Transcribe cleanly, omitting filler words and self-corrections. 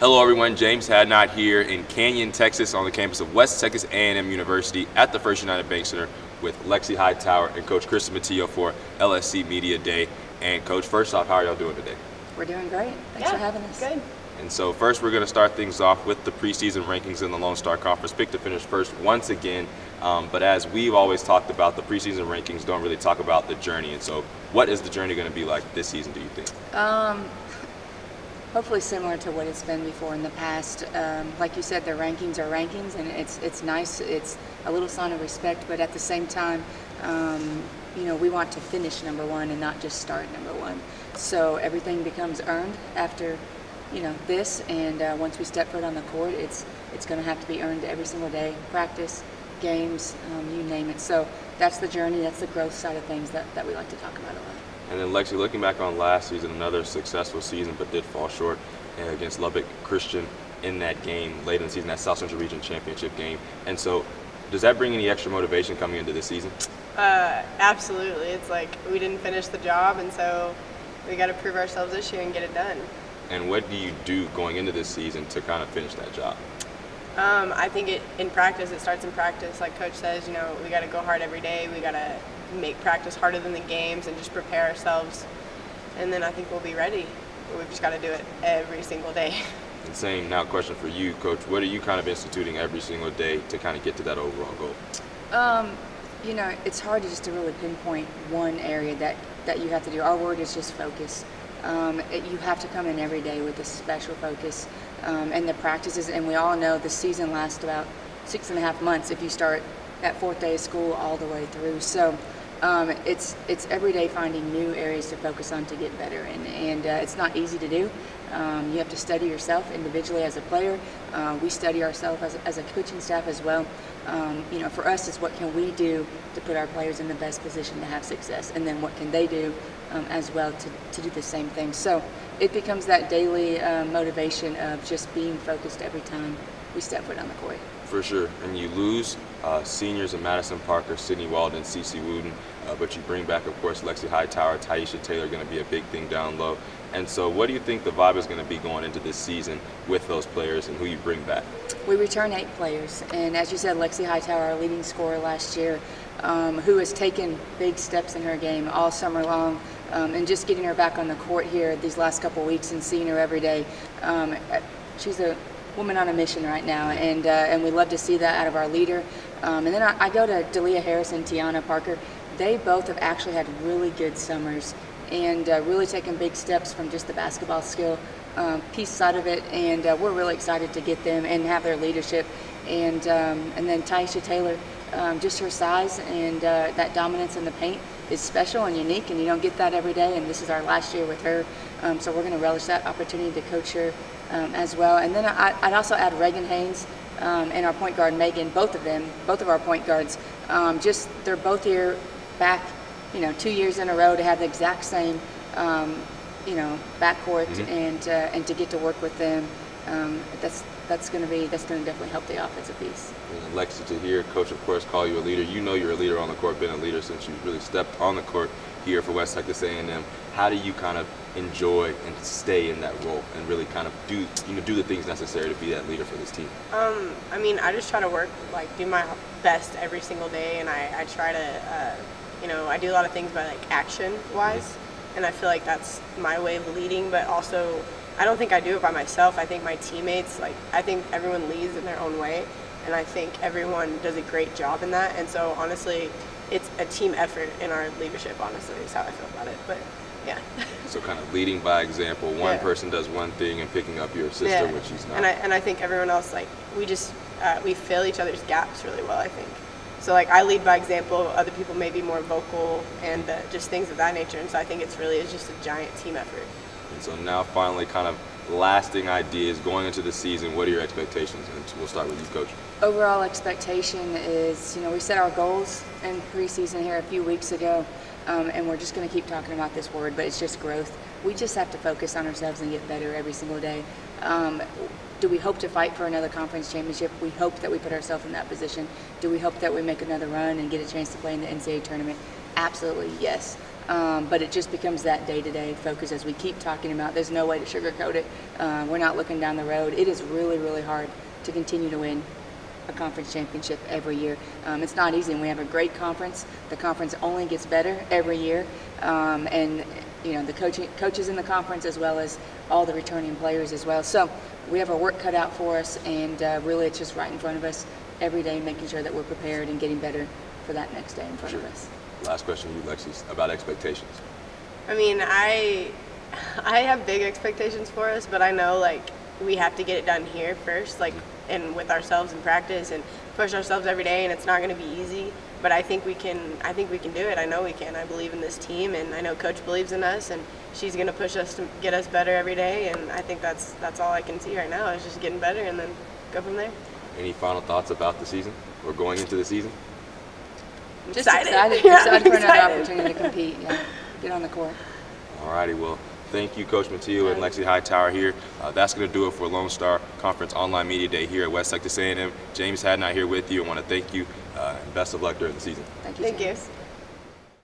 Hello everyone, James Hadnot here in Canyon, Texas on the campus of West Texas A&M University at the First United Bank Center with Lexy Hightower and Coach Kristen Matillo for LSC Media Day. And Coach, first off, how are y'all doing today? We're doing great. Thanks for having us. Good. And so first we're going to start things off with the preseason rankings in the Lone Star Conference. Picked to finish first once again, but as we've always talked about, the preseason rankings don't really talk about the journey. And so what is the journey going to be like this season, do you think? Hopefully similar to what it's been before in the past. Like you said, the rankings are rankings, and it's nice. It's a little sign of respect, but at the same time, you know, we want to finish number one and not just start number one. So everything becomes earned after, you know, this, and once we step foot on the court, it's going to have to be earned every single day. Practice, games, you name it. So that's the journey. That's the growth side of things that we like to talk about a lot. And then Lexi, looking back on last season, another successful season, but did fall short against Lubbock Christian in that game late in the season, that South Central Region Championship game. And so, does that bring any extra motivation coming into this season? Absolutely. It's like we didn't finish the job, and so we got to prove ourselves this year and get it done. And what do you do going into this season to kind of finish that job? I think in practice, it starts in practice. Like Coach says, you know, we got to go hard every day. We got to make practice harder than the games and just prepare ourselves. And then I think we'll be ready. We've just got to do it every single day. And same now question for you, Coach. What are you kind of instituting every single day to kind of get to that overall goal? You know, it's hard to really pinpoint one area that you have to do. Our word is just focus. You have to come in every day with a special focus. And the practices, and we all know the season lasts about 6.5 months if you start that fourth day of school all the way through. So it's every day finding new areas to focus on to get better in, and it's not easy to do. You have to study yourself individually as a player. We study ourselves as a coaching staff as well. You know, for us, it's what can we do to put our players in the best position to have success, and then what can they do as well to do the same thing. So it becomes that daily motivation of just being focused every time we step foot on the court. For sure. And you lose seniors in Madison Parker, Sydney Walden, CeCe Wooten, but you bring back, of course, Lexy Hightower, Taisha Taylor, going to be a big thing down low. And so what do you think the vibe is going to be going into this season with those players and who you bring back? We return 8 players, and as you said, Lexy Hightower, our leading scorer last year, who has taken big steps in her game all summer long, and just getting her back on the court here these last couple weeks and seeing her every day. She's a woman on a mission right now, and we love to see that out of our leader. And then I go to Dalia Harris and Tiana Parker. They both have actually had really good summers and really taken big steps from just the basketball skill piece side of it, and we're really excited to get them and have their leadership. And then Taisha Taylor, just her size and that dominance in the paint is special and unique, and you don't get that every day, and this is our last year with her, so we're going to relish that opportunity to coach her as well. And then I'd also add Reagan Haynes and our point guard Megan, both of our point guards, just they're both here back, you know, 2 years in a row to have the exact same, you know, backcourt, and to get to work with them, that's going to definitely help the offensive piece. And Lexi, to hear Coach, of course, call you a leader. You know you're a leader on the court, been a leader since you really stepped on the court here for West Texas A&M. How do you kind of enjoy and stay in that role and really kind of do the things necessary to be that leader for this team? I mean, I just try to work, like, do my best every single day, and I try to, you know, I do a lot of things by, like, action-wise, and I feel like that's my way of leading, but also I don't think I do it by myself. I think my teammates, like, I think everyone leads in their own way, and I think everyone does a great job in that, and so honestly, it's a team effort in our leadership, honestly, is how I feel about it, but yeah. So kind of leading by example, one person does one thing and picking up your sister when she's not. And I think everyone else, like, we just, we fill each other's gaps really well, I think. So, like, I lead by example, other people may be more vocal and just things of that nature, and so I think it's just a giant team effort. And so now finally kind of lasting ideas going into the season, what are your expectations? And we'll start with you, Coach. Overall expectation is, you know, we set our goals in preseason here a few weeks ago, and we're just going to keep talking about this word, but it's just growth. We just have to focus on ourselves and get better every single day. Do we hope to fight for another conference championship? We hope that we put ourselves in that position. Do we hope that we make another run and get a chance to play in the NCAA tournament? Absolutely, yes. but it just becomes that day-to-day focus as we keep talking about. There's no way to sugarcoat it. We're not looking down the road. It is really, really hard to continue to win a conference championship every year. It's not easy, and we have a great conference. The conference only gets better every year, and the coaches in the conference, as well as all the returning players as well. So we have our work cut out for us, and really it's just right in front of us every day, making sure that we're prepared and getting better for that next day in front of us. Last question to you, Lexi, about expectations. I mean, I have big expectations for us, but I know like we have to get it done here first, like, and with ourselves in practice and push ourselves every day. And it's not going to be easy, but I think we can do it. I know we can. I believe in this team, and I know Coach believes in us, and she's going to push us to get us better every day. And I think that's all I can see right now is just getting better and then go from there. Any final thoughts about the season or going into the season? Just excited for another opportunity to compete. Yeah, get on the court. All righty, well, thank you, Coach Matillo and Lexy Hightower here. That's going to do it for Lone Star Conference Online Media Day here at West Texas A&M. James Hadnot here with you. I want to thank you, and best of luck during the season. Thank you. Thank you.